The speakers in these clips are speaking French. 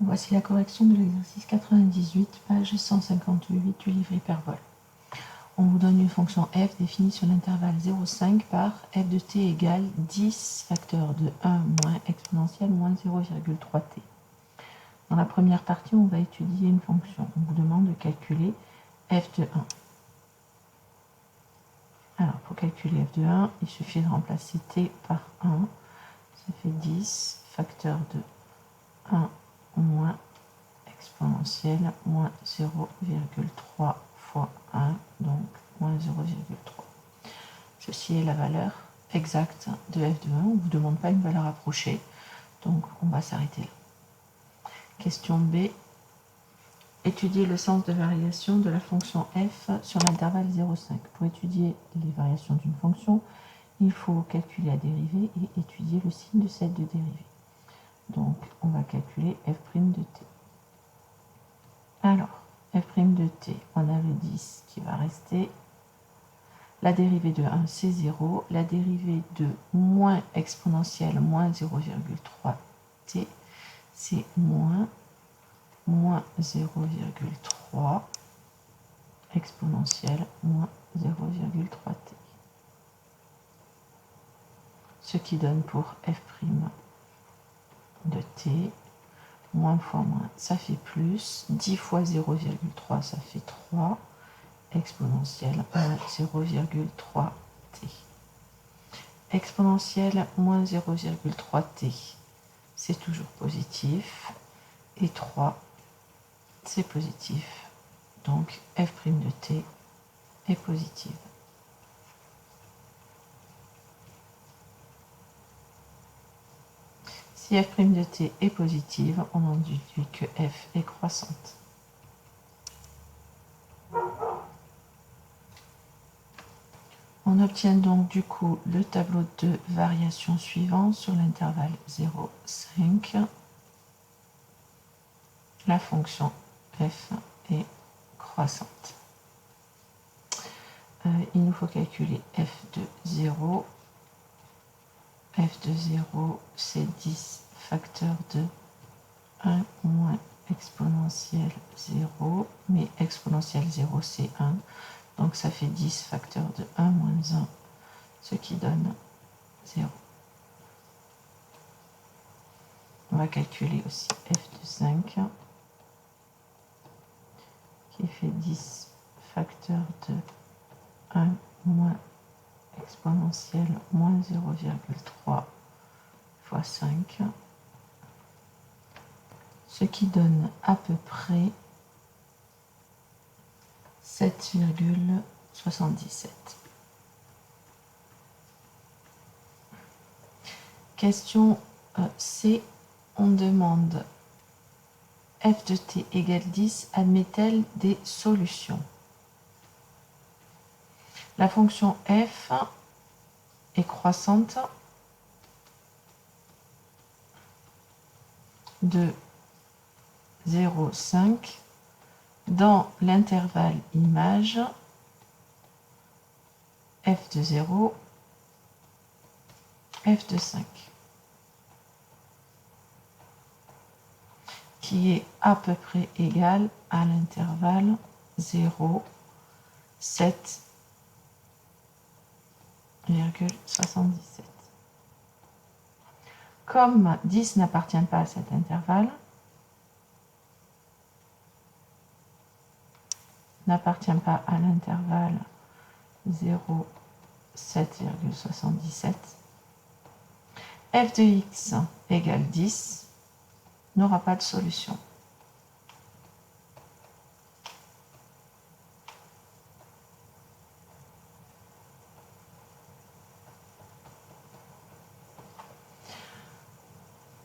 Voici la correction de l'exercice 98, page 158 du livre Hyperbole. On vous donne une fonction f définie sur l'intervalle 0,5 par f de t égale 10 facteur de 1 moins exponentielle moins 0,3t. Dans la première partie, on va étudier une fonction. On vous demande de calculer f de 1. Alors, pour calculer f de 1, il suffit de remplacer t par 1. Ça fait 10 facteur de 1 moins exponentielle moins 0,3 fois 1, donc moins 0,3. Ceci est la valeur exacte de f de 1. On ne vous demande pas une valeur approchée, donc on va s'arrêter là. Question B. Étudier le sens de variation de la fonction f sur l'intervalle 0,5. Pour étudier les variations d'une fonction, il faut calculer la dérivée et étudier le signe de cette dérivée. Donc, on va calculer f' de t. Alors, f' de t, on a le 10 qui va rester. La dérivée de 1, c'est 0. La dérivée de moins exponentielle moins 0,3t, c'est moins 0,3 exponentielle moins 0,3t. Ce qui donne pour f' de t, moins fois moins, ça fait plus. 10 fois 0,3, ça fait 3. Exponentielle moins 0,3t. Exponentielle moins 0,3t, c'est toujours positif. Et 3, c'est positif. Donc f' de t est positive. Si f' de t est positive, on en déduit que f est croissante. On obtient donc du coup le tableau de variation suivant sur l'intervalle 0,5. La fonction f est croissante. Il nous faut calculer f de 0. f de 0, c'est 10 facteur de 1 moins exponentielle 0, mais exponentielle 0, c'est 1. Donc ça fait 10 facteur de 1 moins 1, ce qui donne 0. On va calculer aussi f de 5, qui fait 10 facteur de 1 moins exponentielle moins 0,3 fois 5, ce qui donne à peu près 7,77. Question C, on demande f de t égale 10 admet-elle des solutions? La fonction f est croissante de 0,5 dans l'intervalle image f de 0, f de 5, qui est à peu près égal à l'intervalle 0, 7,77. Comme 10 n'appartient pas à cet intervalle, n'appartient pas à l'intervalle 0, 7,77, f de x égale 10 n'aura pas de solution.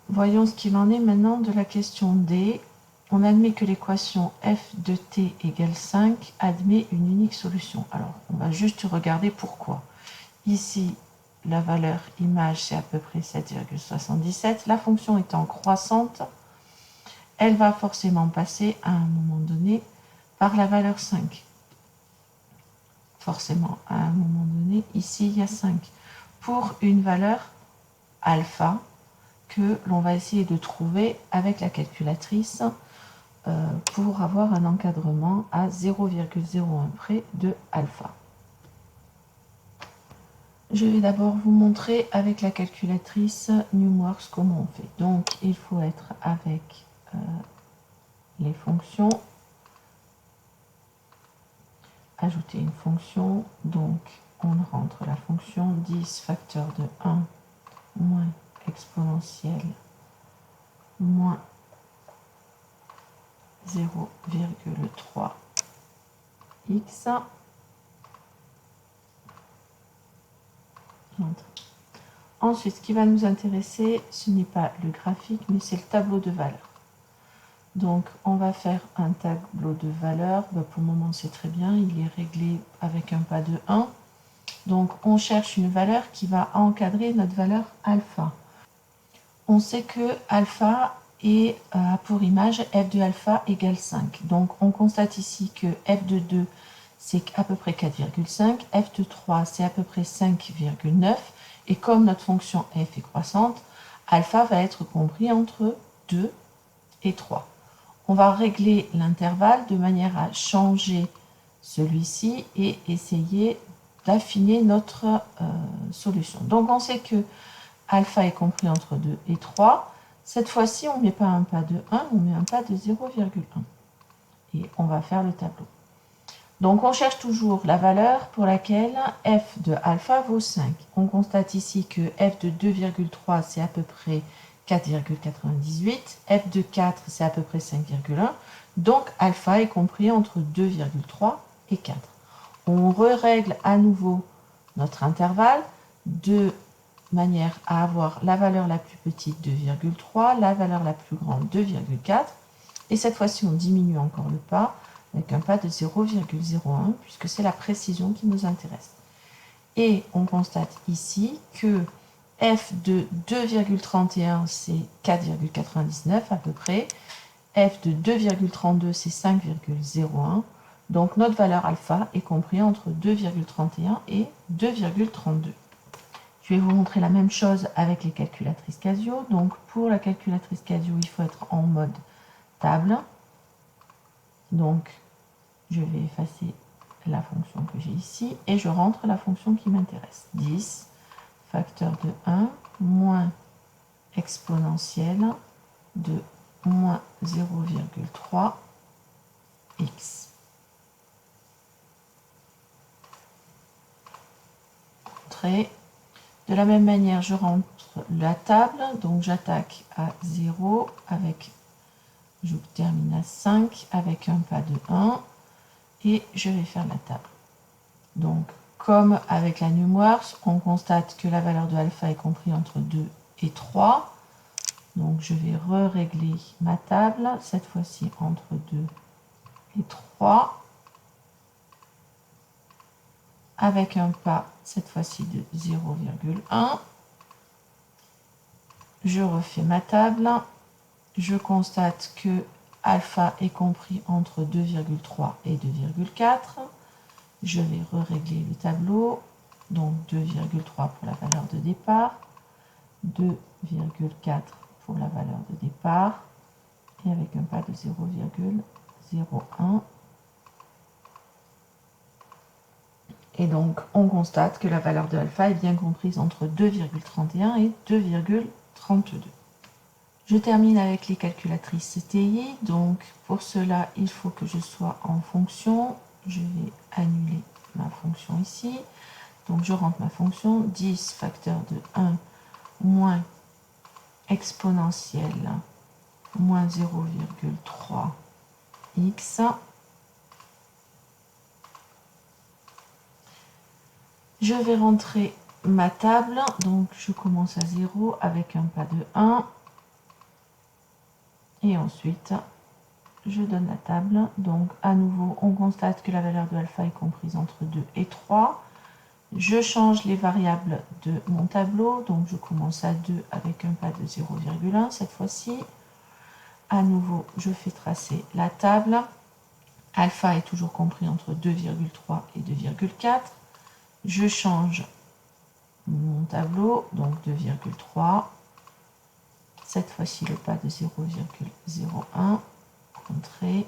Voyons ce qu'il en est maintenant de la question D. On admet que l'équation f de t égale 5 admet une unique solution. Alors, on va juste regarder pourquoi. Ici, la valeur image, c'est à peu près 7,77. La fonction étant croissante, elle va forcément passer à un moment donné par la valeur 5. Forcément, à un moment donné, ici, il y a 5. Pour une valeur alpha, que l'on va essayer de trouver avec la calculatrice pour avoir un encadrement à 0,01 près de alpha. Je vais d'abord vous montrer avec la calculatrice Numworks comment on fait. Donc il faut être avec les fonctions, ajouter une fonction, donc on rentre la fonction 10 facteur de 1 moins exponentielle moins 0,3 x. Ensuite, ce qui va nous intéresser, ce n'est pas le graphique, mais c'est le tableau de valeurs. Donc, on va faire un tableau de valeurs. Pour le moment, c'est très bien. Il est réglé avec un pas de 1. Donc, on cherche une valeur qui va encadrer notre valeur alpha. On sait que alpha a pour image f de alpha égale 5. Donc, on constate ici que f de 2, c'est à peu près 4,5. f de 3, c'est à peu près 5,9. Et comme notre fonction f est croissante, alpha va être compris entre 2 et 3. On va régler l'intervalle de manière à changer celui-ci et essayer d'affiner notre solution. Donc on sait que alpha est compris entre 2 et 3. Cette fois-ci, on ne met pas un pas de 1, on met un pas de 0,1. Et on va faire le tableau. Donc on cherche toujours la valeur pour laquelle f de alpha vaut 5. On constate ici que f de 2,3 c'est à peu près 4,98. f de 4 c'est à peu près 5,1. Donc alpha est compris entre 2,3 et 4. On règle à nouveau notre intervalle de manière à avoir la valeur la plus petite 2,3, la valeur la plus grande 2,4. Et cette fois-ci on diminue encore le pas avec un pas de 0,01 puisque c'est la précision qui nous intéresse. Et on constate ici que f de 2,31 c'est 4,99 à peu près, f de 2,32 c'est 5,01, donc notre valeur alpha est comprise entre 2,31 et 2,32. Je vais vous montrer la même chose avec les calculatrices Casio. Donc pour la calculatrice Casio, il faut être en mode table. Donc je vais effacer la fonction que j'ai ici et je rentre la fonction qui m'intéresse. 10 facteur de 1 moins exponentielle de moins 0,3 x. De la même manière, je rentre la table, donc j'attaque à 0 avec, je termine à 5 avec un pas de 1 et je vais faire la table. Donc, comme avec la Numworks, on constate que la valeur de alpha est comprise entre 2 et 3. Donc, je vais régler ma table, cette fois-ci entre 2 et 3. Avec un pas, cette fois-ci de 0,1. Je refais ma table. Je constate que alpha est compris entre 2,3 et 2,4. Je vais régler le tableau. Donc 2,3 pour la valeur de départ. 2,4 pour la valeur de départ. Et avec un pas de 0,01. Et donc, on constate que la valeur de alpha est bien comprise entre 2,31 et 2,32. Je termine avec les calculatrices CTI. Donc, pour cela, il faut que je sois en fonction. Je vais annuler ma fonction ici. Donc, je rentre ma fonction 10 facteur de 1 moins exponentielle moins 0,3 x. Je vais rentrer ma table, donc je commence à 0 avec un pas de 1. Et ensuite, je donne la table. Donc à nouveau, on constate que la valeur de alpha est comprise entre 2 et 3. Je change les variables de mon tableau, donc je commence à 2 avec un pas de 0,1 cette fois-ci. À nouveau, je fais tracer la table. Alpha est toujours compris entre 2,3 et 2,4. Je change mon tableau, donc 2,3. Cette fois-ci, le pas de 0,01, entrée.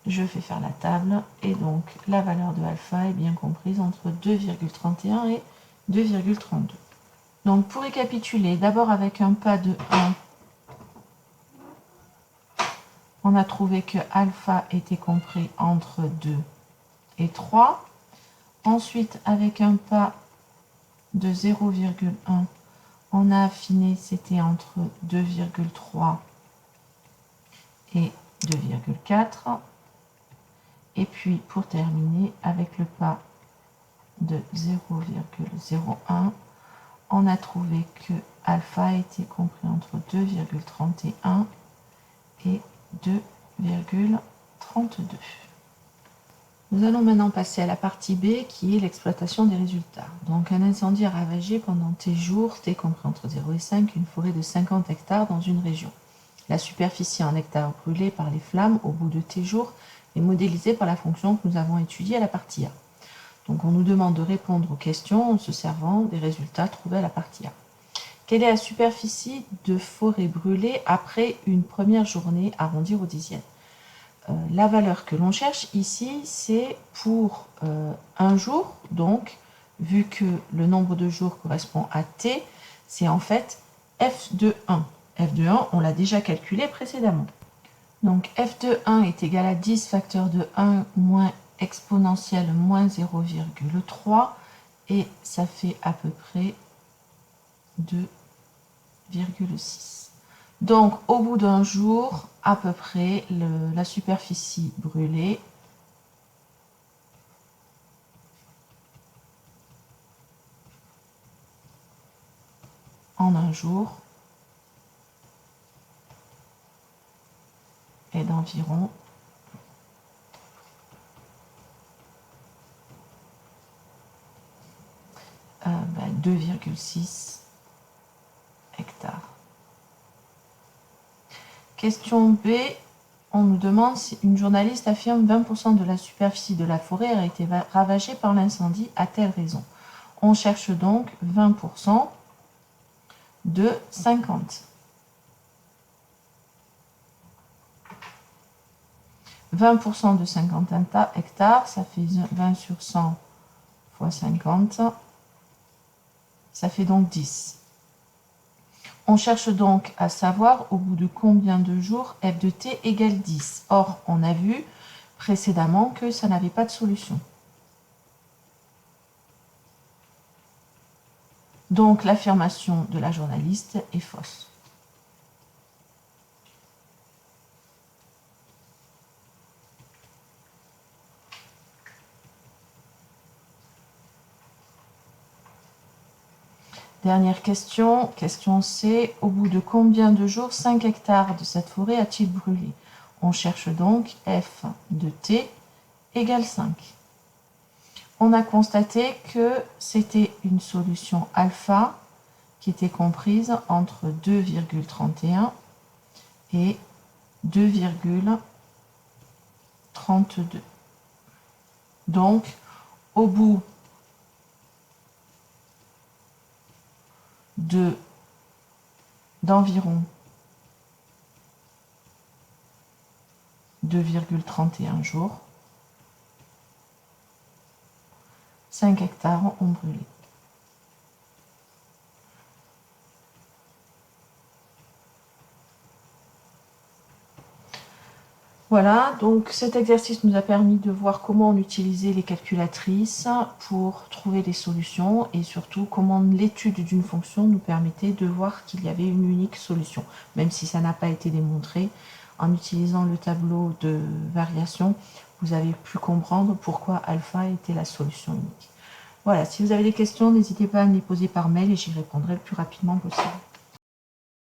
Je fais faire la table et donc la valeur de alpha est bien comprise entre 2,31 et 2,32. Donc pour récapituler, d'abord avec un pas de 1, on a trouvé que alpha était compris entre 2 et 3. Ensuite, avec un pas de 0,1, on a affiné, c'était entre 2,3 et 2,4. Et puis, pour terminer, avec le pas de 0,01, on a trouvé que alpha était compris entre 2,31 et 2,32. Nous allons maintenant passer à la partie B qui est l'exploitation des résultats. Donc un incendie a ravagé pendant T jours, T compris entre 0 et 5, une forêt de 50 hectares dans une région. La superficie en hectares brûlée par les flammes au bout de T jours est modélisée par la fonction que nous avons étudiée à la partie A. Donc on nous demande de répondre aux questions en se servant des résultats trouvés à la partie A. Quelle est la superficie de forêt brûlée après une première journée, arrondir au dixième? La valeur que l'on cherche ici, c'est pour un jour, donc vu que le nombre de jours correspond à T, c'est en fait f de 1. f de 1, on l'a déjà calculé précédemment. Donc f de 1 est égal à 10 facteur de 1 moins exponentielle moins 0,3 et ça fait à peu près 2,6. Donc, au bout d'un jour, à peu près, la superficie brûlée en un jour est d'environ 2,6 hectares. Question B, on nous demande si une journaliste affirme 20% de la superficie de la forêt a été ravagée par l'incendie, à telle raison. On cherche donc 20% de 50. 20% de 50 hectares, ça fait 20 sur 100 fois 50, ça fait donc 10. On cherche donc à savoir au bout de combien de jours f de t égale 10. Or, on a vu précédemment que ça n'avait pas de solution. Donc, l'affirmation de la journaliste est fausse. Dernière question, question C. Au bout de combien de jours 5 hectares de cette forêt a-t-il brûlé? On cherche donc f de t égale 5. On a constaté que c'était une solution alpha qui était comprise entre 2,31 et 2,32. Donc, au bout d'environ 2,31 jours, 5 hectares ont brûlé. Voilà, donc cet exercice nous a permis de voir comment on utilisait les calculatrices pour trouver des solutions et surtout comment l'étude d'une fonction nous permettait de voir qu'il y avait une unique solution. Même si ça n'a pas été démontré, en utilisant le tableau de variation, vous avez pu comprendre pourquoi alpha était la solution unique. Voilà, si vous avez des questions, n'hésitez pas à me les poser par mail et j'y répondrai le plus rapidement possible.